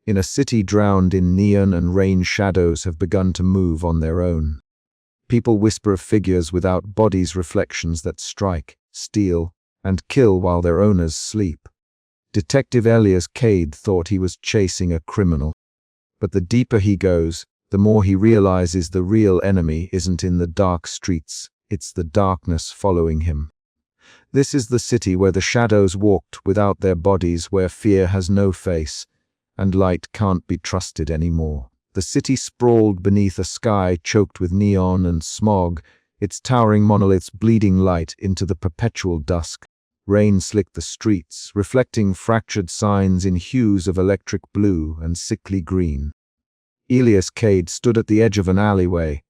in a city drowned in neon and rain, shadows have begun to move on their own. People whisper of figures without bodies, reflections that strike, steal, and kill while their owners sleep. Detective Elias Kade thought he was chasing a criminal. But the deeper he goes, the more he realizes the real enemy isn't in the dark streets, it's the darkness following him. This is the city where the shadows walked without their bodies, where fear has no face, and light can't be trusted anymore. The city sprawled beneath a sky choked with neon and smog, its towering monoliths bleeding light into the perpetual dusk. Rain slicked the streets, reflecting fractured signs in hues of electric blue and sickly green. Elias Kade stood at the edge of an alleyway,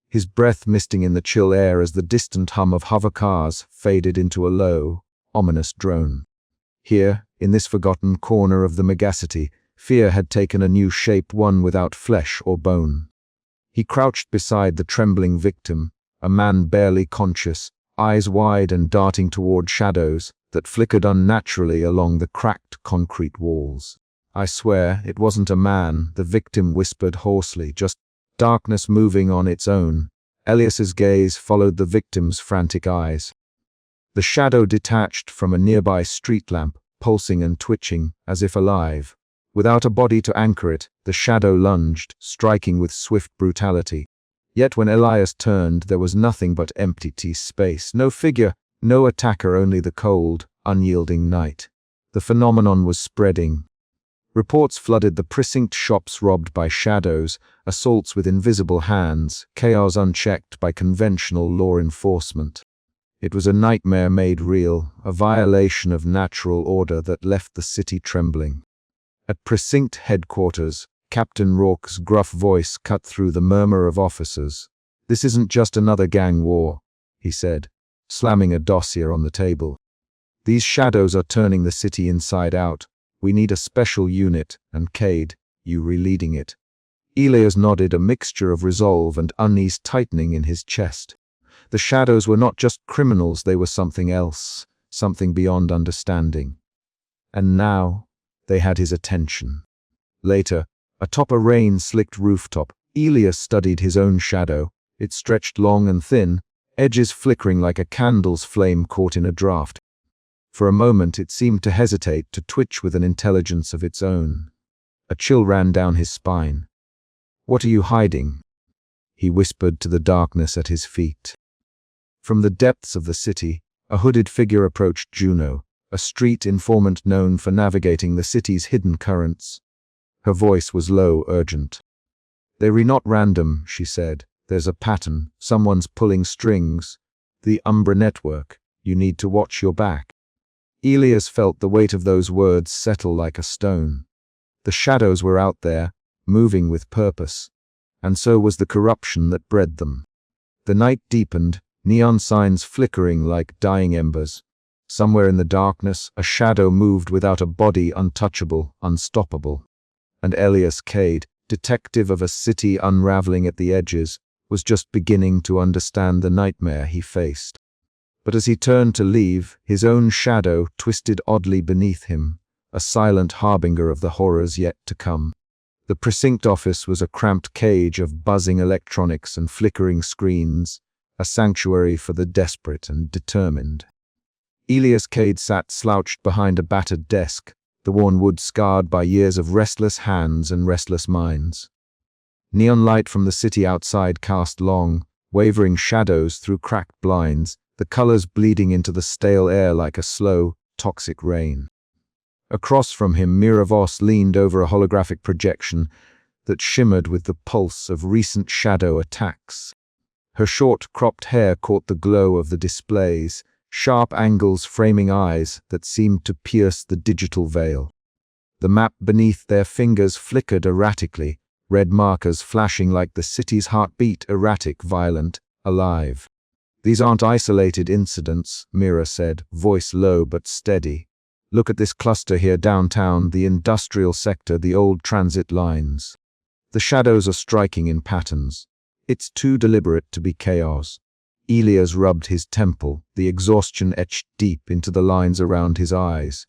his breath misting in the chill air as the distant hum of hover cars faded into a low, ominous drone. Here, in this forgotten corner of the megacity, fear had taken a new shape, one without flesh or bone. He crouched beside the trembling victim, a man barely conscious, eyes wide and darting toward shadows that flickered unnaturally along the cracked concrete walls. "I swear it wasn't a man," the victim whispered hoarsely, "just darkness moving on its own." Elias's gaze followed the victim's frantic eyes. The shadow detached from a nearby street lamp, pulsing and twitching, as if alive. Without a body to anchor it, the shadow lunged, striking with swift brutality. Yet when Elias turned, there was nothing but empty space. No figure, no attacker, only the cold, unyielding night. The phenomenon was spreading. Reports flooded the precinct, shops robbed by shadows, assaults with invisible hands, chaos unchecked by conventional law enforcement. It was a nightmare made real, a violation of natural order that left the city trembling. At precinct headquarters, Captain Rourke's gruff voice cut through the murmur of officers. "This isn't just another gang war," he said, slamming a dossier on the table. "These shadows are turning the city inside out. We need a special unit, and Kade, you re-leading it." Elias nodded, a mixture of resolve and unease tightening in his chest. The shadows were not just criminals, they were something else, something beyond understanding. And now, they had his attention. Later, atop a rain-slicked rooftop, Elias studied his own shadow. It stretched long and thin, edges flickering like a candle's flame caught in a draught. For a moment it seemed to hesitate, to twitch with an intelligence of its own. A chill ran down his spine. "What are you hiding?" he whispered to the darkness at his feet. From the depths of the city, a hooded figure approached Juno, a street informant known for navigating the city's hidden currents. Her voice was low, urgent. "They're not random," she said. "There's a pattern. Someone's pulling strings. The Umbra Network. You need to watch your back." Elias felt the weight of those words settle like a stone. The shadows were out there, moving with purpose, and so was the corruption that bred them. The night deepened, neon signs flickering like dying embers. Somewhere in the darkness, a shadow moved without a body, untouchable, unstoppable. And Elias Kade, detective of a city unraveling at the edges, was just beginning to understand the nightmare he faced. But as he turned to leave, his own shadow twisted oddly beneath him, a silent harbinger of the horrors yet to come. The precinct office was a cramped cage of buzzing electronics and flickering screens, a sanctuary for the desperate and determined. Elias Kade sat slouched behind a battered desk, the worn wood scarred by years of restless hands and restless minds. Neon light from the city outside cast long, wavering shadows through cracked blinds, the colors bleeding into the stale air like a slow, toxic rain. Across from him, Mira Voss leaned over a holographic projection that shimmered with the pulse of recent shadow attacks. Her short, cropped hair caught the glow of the displays, sharp angles framing eyes that seemed to pierce the digital veil. The map beneath their fingers flickered erratically, red markers flashing like the city's heartbeat, erratic, violent, alive. "These aren't isolated incidents," Mira said, voice low but steady. "Look at this cluster here downtown, the industrial sector, the old transit lines. The shadows are striking in patterns. It's too deliberate to be chaos." Elias rubbed his temple, the exhaustion etched deep into the lines around his eyes.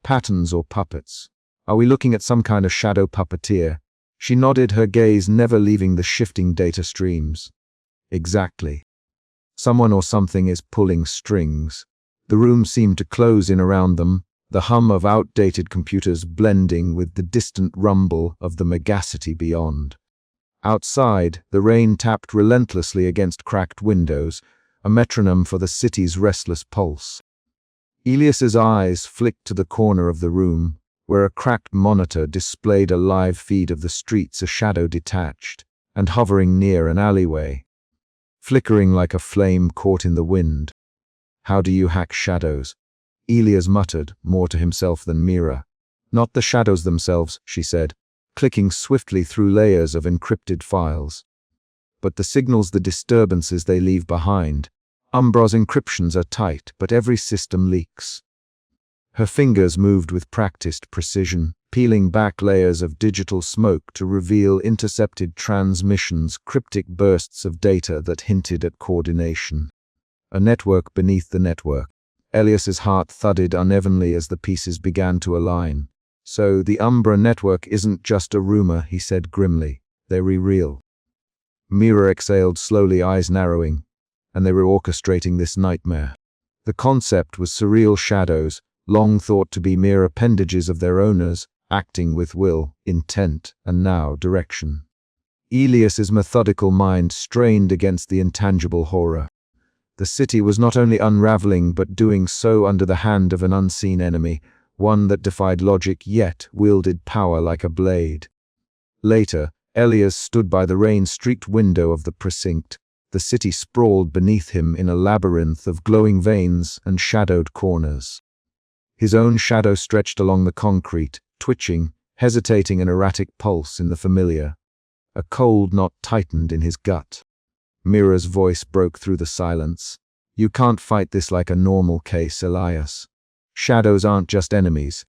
"Patterns or puppets? Are we looking at some kind of shadow puppeteer? She nodded, her gaze never leaving the shifting data streams. Exactly. Someone or something is pulling strings. The room seemed to close in around them, the hum of outdated computers blending with the distant rumble of the megacity beyond. Outside, the rain tapped relentlessly against cracked windows, a metronome for the city's restless pulse. Elias's eyes flicked to the corner of the room, where a cracked monitor displayed a live feed of the streets, a shadow detached and hovering near an alleyway, flickering like a flame caught in the wind. How do you hack shadows? Elias muttered, more to himself than Mira. Not the shadows themselves, she said, clicking swiftly through layers of encrypted files. But the signals, the disturbances they leave behind. Umbra's encryptions are tight, but every system leaks. Her fingers moved with practiced precision, peeling back layers of digital smoke to reveal intercepted transmissions, cryptic bursts of data that hinted at coordination. A network beneath the network. Elias's heart thudded unevenly as the pieces began to align. So the Umbra network isn't just a rumor, he said grimly. They're real. Mira exhaled slowly, eyes narrowing, and they were orchestrating this nightmare. The concept was surreal shadows, long thought to be mere appendages of their owners, acting with will, intent, and now direction. Elias's methodical mind strained against the intangible horror. The city was not only unraveling but doing so under the hand of an unseen enemy, one that defied logic yet wielded power like a blade. Later, Elias stood by the rain-streaked window of the precinct. The city sprawled beneath him in a labyrinth of glowing veins and shadowed corners. His own shadow stretched along the concrete, twitching, hesitating, an erratic pulse in the familiar. A cold knot tightened in his gut. Mira's voice broke through the silence. You can't fight this like a normal case, Elias. Shadows aren't just enemies.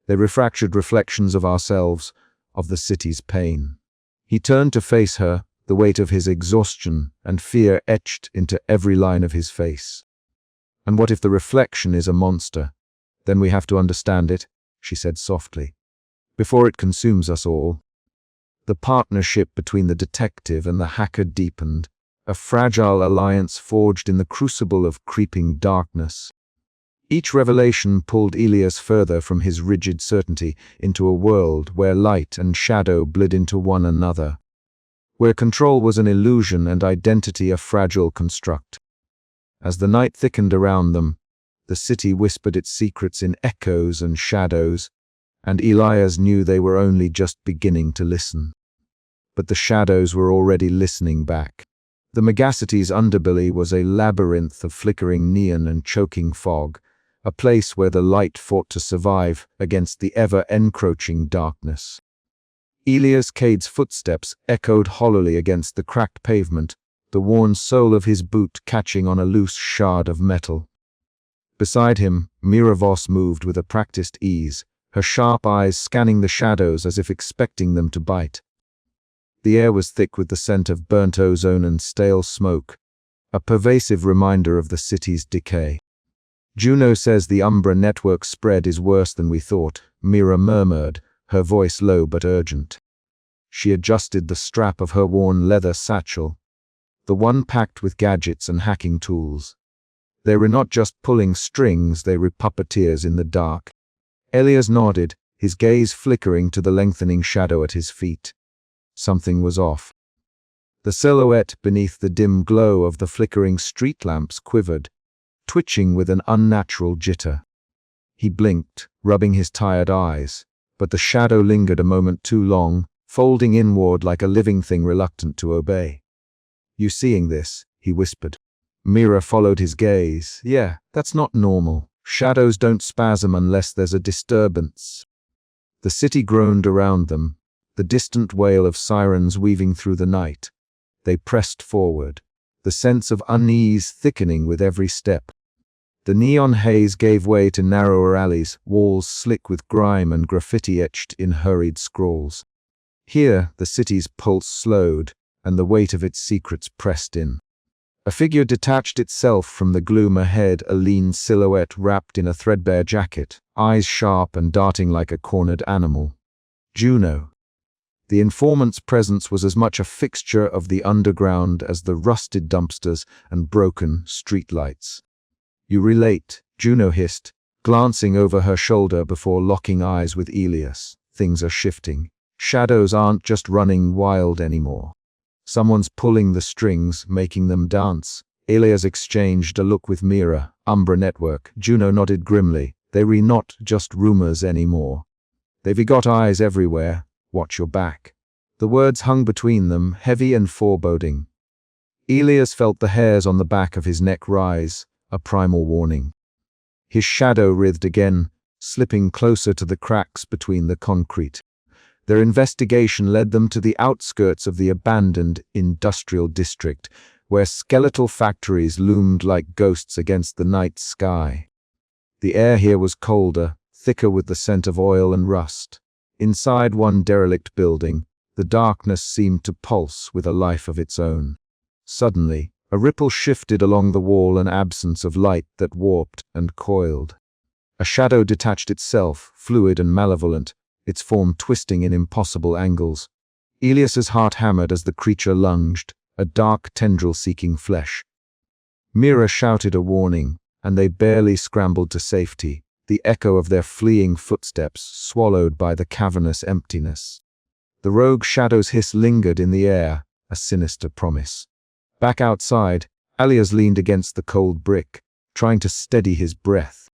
They're refractured reflections of ourselves, of the city's pain. He turned to face her, the weight of his exhaustion and fear etched into every line of his face. And what if the reflection is a monster? Then we have to understand it, she said softly, before it consumes us all. The partnership between the detective and the hacker deepened, a fragile alliance forged in the crucible of creeping darkness. Each revelation pulled Elias further from his rigid certainty into a world where light and shadow bled into one another, where control was an illusion and identity a fragile construct. As the night thickened around them, the city whispered its secrets in echoes and shadows, and Elias knew they were only just beginning to listen. But the shadows were already listening back. The megacity's underbelly was a labyrinth of flickering neon and choking fog, a place where the light fought to survive against the ever-encroaching darkness. Elias Kade's footsteps echoed hollowly against the cracked pavement, the worn sole of his boot catching on a loose shard of metal. Beside him, Mira Voss moved with a practiced ease, her sharp eyes scanning the shadows as if expecting them to bite. The air was thick with the scent of burnt ozone and stale smoke, a pervasive reminder of the city's decay. Juno says the Umbra network spread is worse than we thought, Mira murmured, her voice low but urgent. She adjusted the strap of her worn leather satchel, the one packed with gadgets and hacking tools. They were not just pulling strings, they were puppeteers in the dark. Elias nodded, his gaze flickering to the lengthening shadow at his feet. Something was off. The silhouette beneath the dim glow of the flickering street lamps quivered, twitching with an unnatural jitter. He blinked, rubbing his tired eyes, but the shadow lingered a moment too long, folding inward like a living thing reluctant to obey. You seeing this? He whispered. Mira followed his gaze. Yeah, that's not normal. Shadows don't spasm unless there's a disturbance. The city groaned around them, the distant wail of sirens weaving through the night. They pressed forward, the sense of unease thickening with every step. The neon haze gave way to narrower alleys, walls slick with grime and graffiti etched in hurried scrawls. Here, the city's pulse slowed, and the weight of its secrets pressed in. A figure detached itself from the gloom ahead, a lean silhouette wrapped in a threadbare jacket, eyes sharp and darting like a cornered animal. Juno. The informant's presence was as much a fixture of the underground as the rusted dumpsters and broken streetlights. "You relate," Juno hissed, glancing over her shoulder before locking eyes with Elias. "Things are shifting. Shadows aren't just running wild anymore. Someone's pulling the strings, making them dance." Elias exchanged a look with Mira. "Umbra Network." Juno nodded grimly. "They re not just rumors anymore. They've got eyes everywhere. Watch your back." The words hung between them, heavy and foreboding. Elias felt the hairs on the back of his neck rise, a primal warning. His shadow writhed again, slipping closer to the cracks between the concrete. Their investigation led them to the outskirts of the abandoned industrial district, where skeletal factories loomed like ghosts against the night sky. The air here was colder, thicker with the scent of oil and rust. Inside one derelict building, the darkness seemed to pulse with a life of its own. Suddenly, a ripple shifted along the wall, an absence of light that warped and coiled. A shadow detached itself, fluid and malevolent, its form twisting in impossible angles. Elias's heart hammered as the creature lunged, a dark tendril seeking flesh. Mira shouted a warning, and they barely scrambled to safety, the echo of their fleeing footsteps swallowed by the cavernous emptiness. The rogue shadow's hiss lingered in the air, a sinister promise. Back outside, Elias leaned against the cold brick, trying to steady his breath.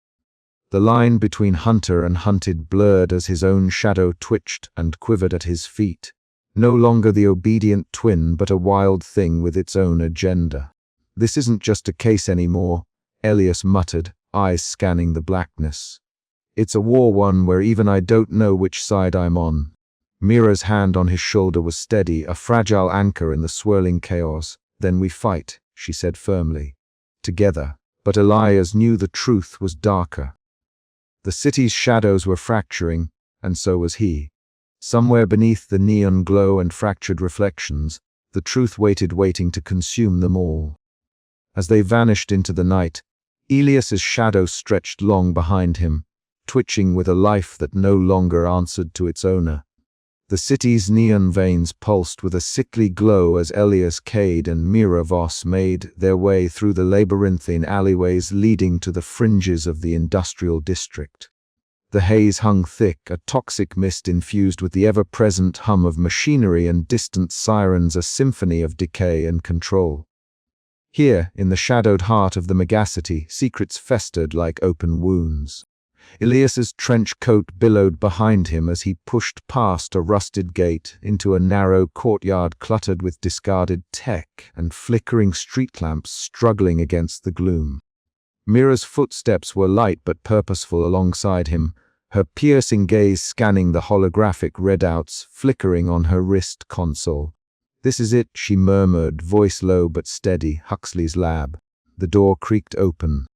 The line between hunter and hunted blurred as his own shadow twitched and quivered at his feet. No longer the obedient twin, but a wild thing with its own agenda. "This isn't just a case anymore," Elias muttered, eyes scanning the blackness. "It's a war one where even I don't know which side I'm on." Mira's hand on his shoulder was steady, a fragile anchor in the swirling chaos. "Then we fight," she said firmly. "Together." But Elias knew the truth was darker. The city's shadows were fracturing, and so was he. Somewhere beneath the neon glow and fractured reflections, the truth waiting to consume them all. As they vanished into the night, Elias's shadow stretched long behind him, twitching with a life that no longer answered to its owner. The city's neon veins pulsed with a sickly glow as Elias, Kade, and Mira Voss made their way through the labyrinthine alleyways leading to the fringes of the industrial district. The haze hung thick, a toxic mist infused with the ever-present hum of machinery and distant sirens, a symphony of decay and control. Here, in the shadowed heart of the megacity, secrets festered like open wounds. Elias's trench coat billowed behind him as he pushed past a rusted gate into a narrow courtyard cluttered with discarded tech and flickering street lamps struggling against the gloom. Mira's footsteps were light but purposeful alongside him, her piercing gaze scanning the holographic readouts flickering on her wrist console. "This is it," she murmured, voice low but steady. "Huxley's lab." The door creaked open,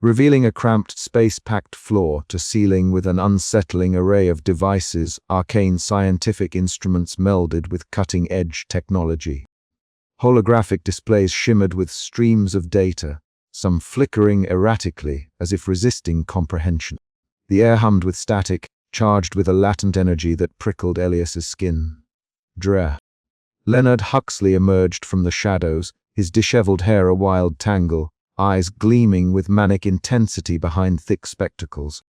revealing a cramped, space-packed floor to ceiling with an unsettling array of devices, arcane scientific instruments melded with cutting-edge technology. Holographic displays shimmered with streams of data, some flickering erratically as if resisting comprehension. The air hummed with static, charged with a latent energy that prickled Elias's skin. Dra. Leonard Huxley emerged from the shadows, his disheveled hair a wild tangle, eyes gleaming with manic intensity behind thick spectacles.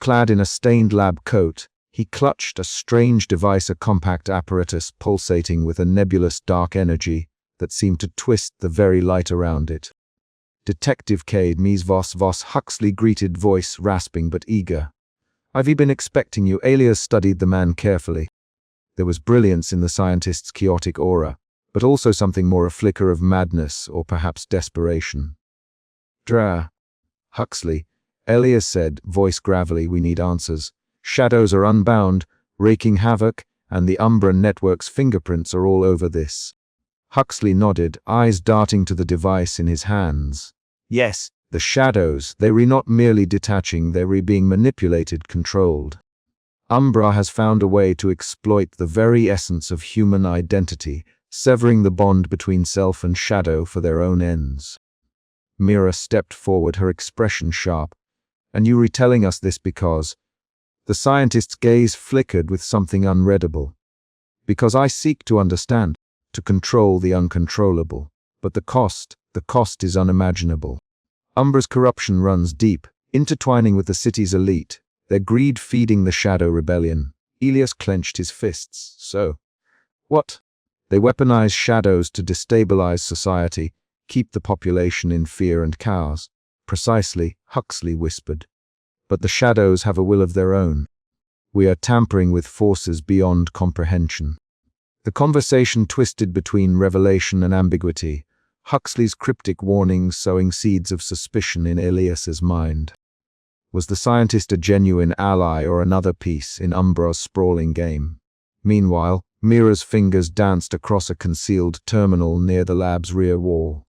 Clad in a stained lab coat, he clutched a strange device, a compact apparatus pulsating with a nebulous dark energy that seemed to twist the very light around it. "Detective Kade, Ms. Voss," Huxley greeted, voice rasping but eager. "I've been expecting you." Elias studied the man carefully. There was brilliance in the scientist's chaotic aura, but also something more, a flicker of madness or perhaps desperation. "Dra. Huxley," Elias said, voice gravelly, "we need answers. Shadows are unbound, raking havoc, and the Umbra Network's fingerprints are all over this." Huxley nodded, eyes darting to the device in his hands. "Yes, the shadows, they were not merely detaching, they were being manipulated, controlled. Umbra has found a way to exploit the very essence of human identity, severing the bond between self and shadow for their own ends. Mira stepped forward, her expression sharp. "And you retelling us this because—" The scientist's gaze flickered with something unreadable. "Because I seek to understand, to control the uncontrollable. But the cost is unimaginable. Umbra's corruption runs deep, intertwining with the city's elite, their greed feeding the Shadow Rebellion." Elias clenched his fists. "So, what? They weaponize shadows to destabilize society, keep the population in fear and chaos." "Precisely," Huxley whispered. "But the shadows have a will of their own. We are tampering with forces beyond comprehension." The conversation twisted between revelation and ambiguity, Huxley's cryptic warnings sowing seeds of suspicion in Elias's mind. Was the scientist a genuine ally or another piece in Umbra's sprawling game? Meanwhile, Mira's fingers danced across a concealed terminal near the lab's rear wall.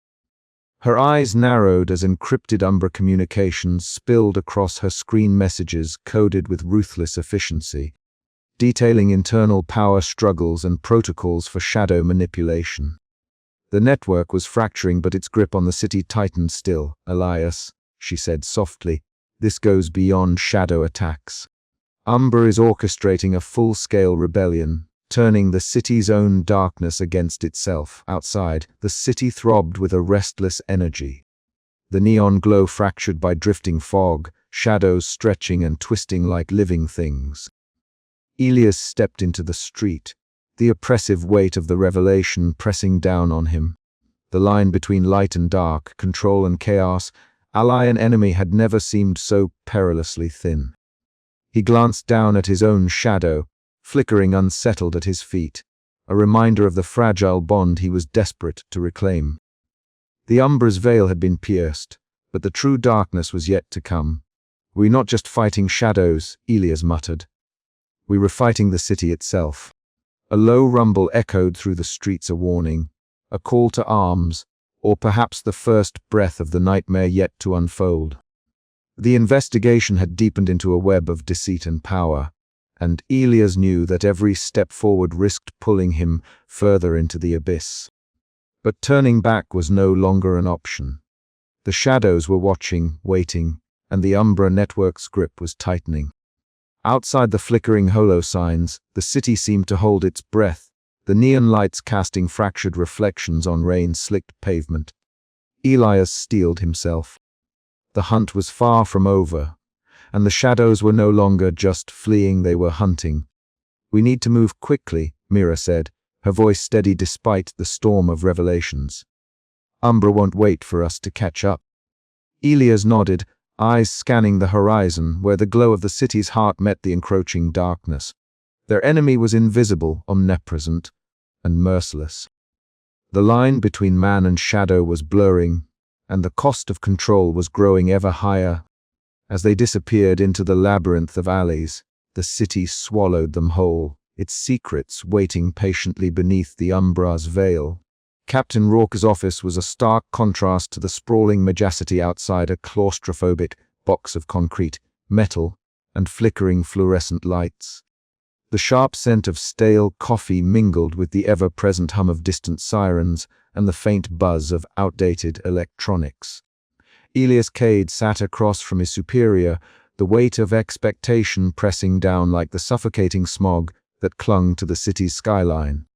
Her eyes narrowed as encrypted Umbra communications spilled across her screen, messages coded with ruthless efficiency, detailing internal power struggles and protocols for shadow manipulation. The network was fracturing, but its grip on the city tightened still. "Elias," she said softly, "this goes beyond shadow attacks. Umbra is orchestrating a full-scale rebellion, turning the city's own darkness against itself." Outside, the city throbbed with a restless energy. The neon glow fractured by drifting fog, shadows stretching and twisting like living things. Elias stepped into the street, the oppressive weight of the revelation pressing down on him. The line between light and dark, control and chaos, ally and enemy had never seemed so perilously thin. He glanced down at his own shadow, flickering unsettled at his feet, a reminder of the fragile bond he was desperate to reclaim. The Umbra's veil had been pierced, but the true darkness was yet to come. "We're not just fighting shadows," Elias muttered. "We were fighting the city itself." A low rumble echoed through the streets, a warning, a call to arms, or perhaps the first breath of the nightmare yet to unfold. The investigation had deepened into a web of deceit and power, and Elias knew that every step forward risked pulling him further into the abyss. But turning back was no longer an option. The shadows were watching, waiting, and the Umbra network's grip was tightening. Outside the flickering holo signs, the city seemed to hold its breath, the neon lights casting fractured reflections on rain-slicked pavement. Elias steeled himself. The hunt was far from over, and the shadows were no longer just fleeing, they were hunting. "We need to move quickly," Mira said, her voice steady despite the storm of revelations. "Umbra won't wait for us to catch up." Elias nodded, eyes scanning the horizon where the glow of the city's heart met the encroaching darkness. Their enemy was invisible, omnipresent, and merciless. The line between man and shadow was blurring, and the cost of control was growing ever higher. As they disappeared into the labyrinth of alleys, the city swallowed them whole, its secrets waiting patiently beneath the Umbra's veil. Captain Rourke's office was a stark contrast to the sprawling majesty outside, a claustrophobic box of concrete, metal, and flickering fluorescent lights. The sharp scent of stale coffee mingled with the ever-present hum of distant sirens and the faint buzz of outdated electronics. Elias Kade sat across from his superior, the weight of expectation pressing down like the suffocating smog that clung to the city's skyline.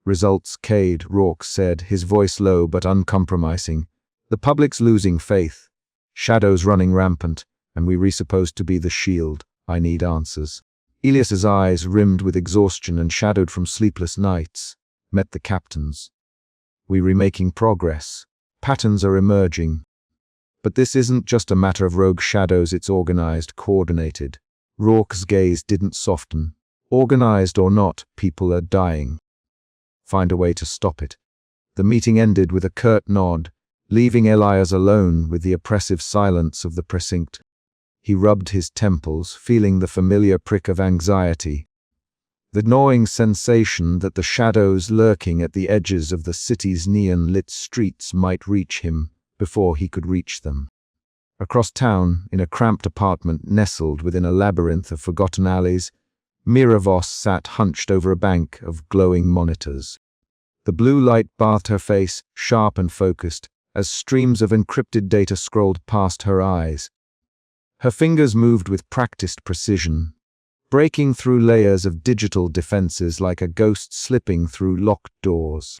"Results, Kade," Rourke said, his voice low but uncompromising. "The public's losing faith. Shadows running rampant, and we're supposed to be the shield. I need answers." Elias's eyes, rimmed with exhaustion and shadowed from sleepless nights, met the captain's. "We're making progress. Patterns are emerging. But this isn't just a matter of rogue shadows, it's organized, coordinated." Rourke's gaze didn't soften. "Organized or not, people are dying. Find a way to stop it." The meeting ended with a curt nod, leaving Elias alone with the oppressive silence of the precinct. He rubbed his temples, feeling the familiar prick of anxiety, the gnawing sensation that the shadows lurking at the edges of the city's neon-lit streets might reach him before he could reach them. Across town, in a cramped apartment nestled within a labyrinth of forgotten alleys, Mira Voss sat hunched over a bank of glowing monitors. The blue light bathed her face, sharp and focused, as streams of encrypted data scrolled past her eyes. Her fingers moved with practiced precision, breaking through layers of digital defenses like a ghost slipping through locked doors.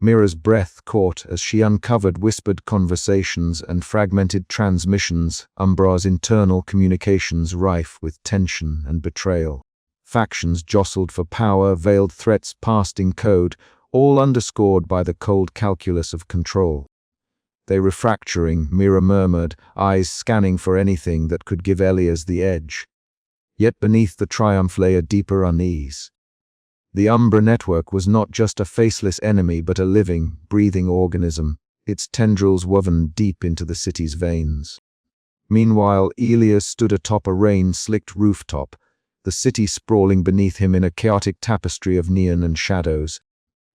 Mira's breath caught as she uncovered whispered conversations and fragmented transmissions, Umbra's internal communications rife with tension and betrayal. Factions jostled for power, veiled threats passed in code, all underscored by the cold calculus of control. "They refracturing," Mira murmured, eyes scanning for anything that could give Elias the edge. Yet beneath the triumph lay a deeper unease. The Umbra network was not just a faceless enemy but a living, breathing organism, its tendrils woven deep into the city's veins. Meanwhile, Elias stood atop a rain-slicked rooftop, the city sprawling beneath him in a chaotic tapestry of neon and shadows.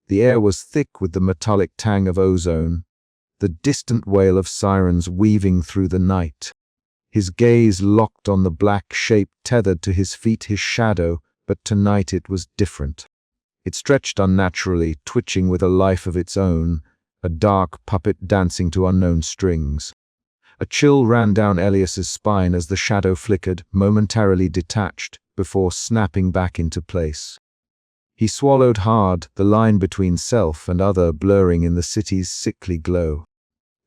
The air was thick with the metallic tang of ozone, the distant wail of sirens weaving through the night. His gaze locked on the black shape tethered to his feet, his shadow, but tonight it was different. It stretched unnaturally, twitching with a life of its own, a dark puppet dancing to unknown strings. A chill ran down Elias's spine as the shadow flickered, momentarily detached, before snapping back into place. He swallowed hard, the line between self and other blurring in the city's sickly glow.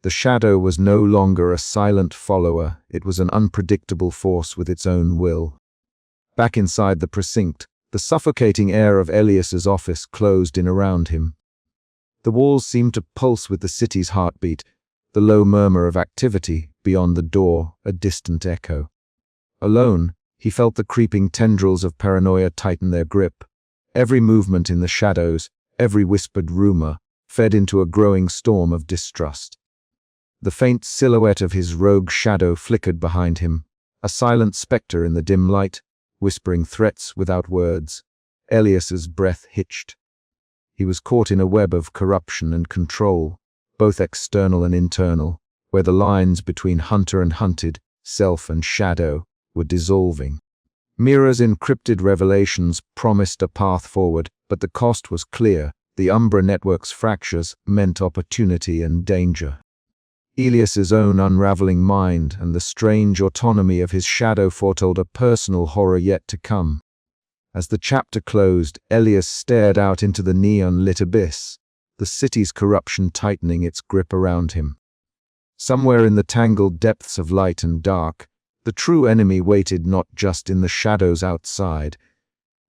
The shadow was no longer a silent follower, it was an unpredictable force with its own will. Back inside the precinct, the suffocating air of Elias's office closed in around him. The walls seemed to pulse with the city's heartbeat, the low murmur of activity, beyond the door, a distant echo. Alone, he felt the creeping tendrils of paranoia tighten their grip. Every movement in the shadows, every whispered rumor, fed into a growing storm of distrust. The faint silhouette of his rogue shadow flickered behind him, a silent specter in the dim light, whispering threats without words. Elias's breath hitched. He was caught in a web of corruption and control, both external and internal, where the lines between hunter and hunted, self and shadow, were dissolving. Mira's encrypted revelations promised a path forward, but the cost was clear. The Umbra network's fractures meant opportunity and danger. Elias's own unraveling mind and the strange autonomy of his shadow foretold a personal horror yet to come. As the chapter closed, Elias stared out into the neon-lit abyss, the city's corruption tightening its grip around him. Somewhere in the tangled depths of light and dark, the true enemy waited not just in the shadows outside,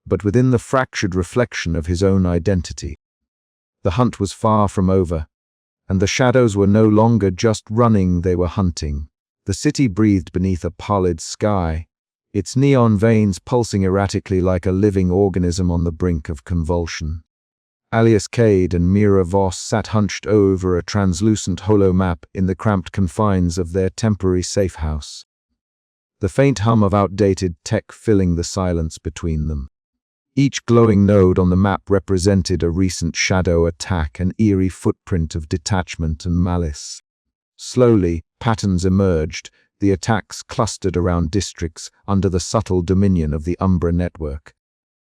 but within the fractured reflection of his own identity. The hunt was far from over, and the shadows were no longer just running, they were hunting. The city breathed beneath a pallid sky, its neon veins pulsing erratically like a living organism on the brink of convulsion. Elias Kade and Mira Voss sat hunched over a translucent holo map in the cramped confines of their temporary safe house, the faint hum of outdated tech filling the silence between them. Each glowing node on the map represented a recent shadow attack, an eerie footprint of detachment and malice. Slowly, patterns emerged, the attacks clustered around districts under the subtle dominion of the Umbra network.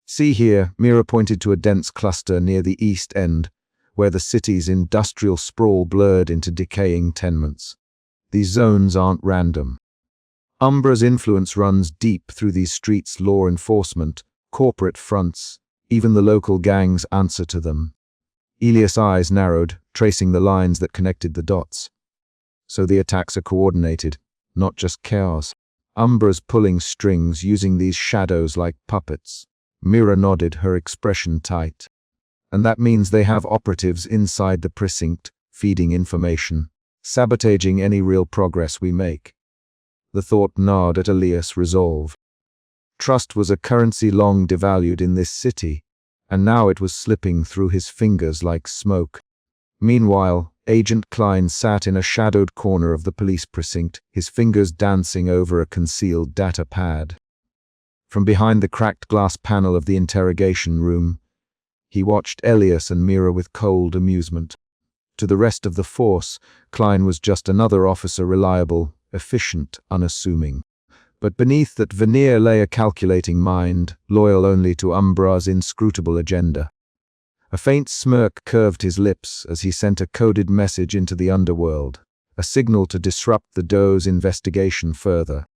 "See here," Mira pointed to a dense cluster near the east end, where the city's industrial sprawl blurred into decaying tenements. "These zones aren't random. Umbra's influence runs deep through these streets, law enforcement, corporate fronts, even the local gangs answer to them." Elias' eyes narrowed, tracing the lines that connected the dots. "So the attacks are coordinated, not just chaos. Umbra's pulling strings, using these shadows like puppets." Mira nodded, her expression tight. "And that means they have operatives inside the precinct, feeding information, sabotaging any real progress we make." The thought gnawed at Elias' resolve. Trust was a currency long devalued in this city, and now it was slipping through his fingers like smoke. Meanwhile, Agent Klein sat in a shadowed corner of the police precinct, his fingers dancing over a concealed data pad. From behind the cracked glass panel of the interrogation room, he watched Elias and Mira with cold amusement. To the rest of the force, Klein was just another officer, reliable, efficient, unassuming. But beneath that veneer lay a calculating mind, loyal only to Umbra's inscrutable agenda. A faint smirk curved his lips as he sent a coded message into the underworld, a signal to disrupt the Doe's investigation further.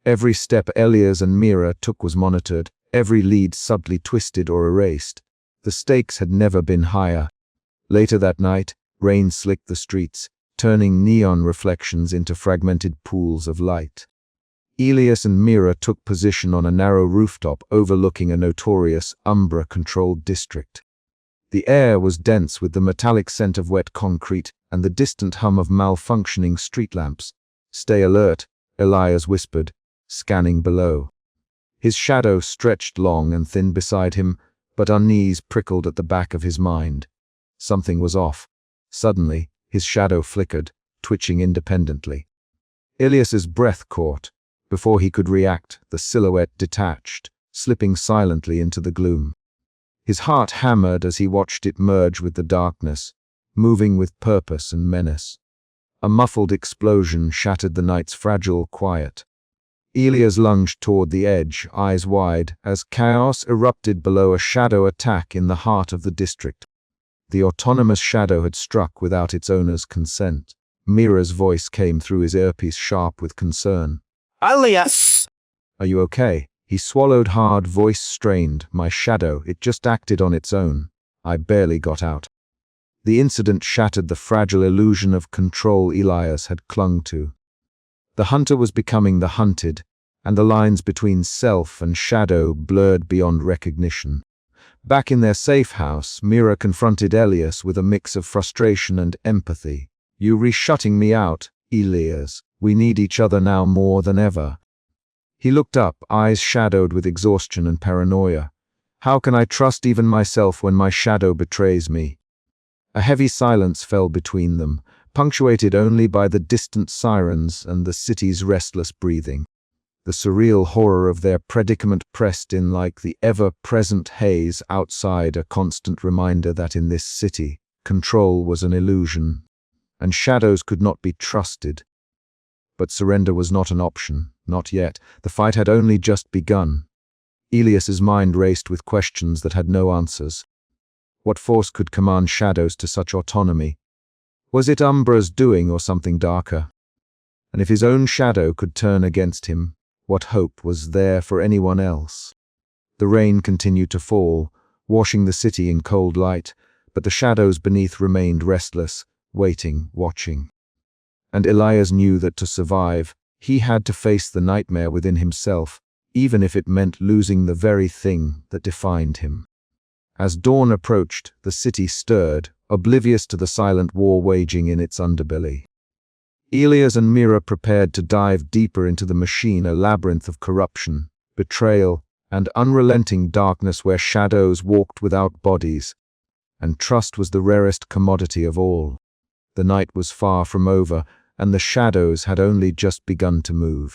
Every step Elias and Mira took was monitored, every lead subtly twisted or erased. The stakes had never been higher. Later that night, rain slicked the streets, turning neon reflections into fragmented pools of light. Elias and Mira took position on a narrow rooftop overlooking a notorious Umbra-controlled district. The air was dense with the metallic scent of wet concrete and the distant hum of malfunctioning street lamps. "Stay alert," Elias whispered, scanning below. His shadow stretched long and thin beside him, but unease prickled at the back of his mind. Something was off. Suddenly, his shadow flickered, twitching independently. Elias's breath caught. Before he could react, the silhouette detached, slipping silently into the gloom. His heart hammered as he watched it merge with the darkness, moving with purpose and menace. A muffled explosion shattered the night's fragile quiet. Elias lunged toward the edge, eyes wide, as chaos erupted below a shadow attack in the heart of the district. The autonomous shadow had struck without its owner's consent. Mira's voice came through his earpiece, sharp with concern. "Elias! "Are you okay?" He swallowed hard, voice strained. "My shadow, it just acted on its own. I barely got out." The incident shattered the fragile illusion of control Elias had clung to. The hunter was becoming the hunted, and the lines between self and shadow blurred beyond recognition. Back in their safe house, Mira confronted Elias with a mix of frustration and empathy. "You re-shutting me out, Elias. We need each other now more than ever." He looked up, eyes shadowed with exhaustion and paranoia. "How can I trust even myself when my shadow betrays me?" A heavy silence fell between them, punctuated only by the distant sirens and the city's restless breathing. The surreal horror of their predicament pressed in like the ever-present haze outside, a constant reminder that in this city, control was an illusion, and shadows could not be trusted. But surrender was not an option, not yet. The fight had only just begun. Elias's mind raced with questions that had no answers. What force could command shadows to such autonomy? Was it Umbra's doing or something darker? And if his own shadow could turn against him, what hope was there for anyone else? The rain continued to fall, washing the city in cold light, but the shadows beneath remained restless, waiting, watching. And Elias knew that to survive, he had to face the nightmare within himself, even if it meant losing the very thing that defined him. As dawn approached, the city stirred, oblivious to the silent war waging in its underbelly. Elias and Mira prepared to dive deeper into the machine, a labyrinth of corruption, betrayal, and unrelenting darkness where shadows walked without bodies, and trust was the rarest commodity of all. The night was far from over, and the shadows had only just begun to move.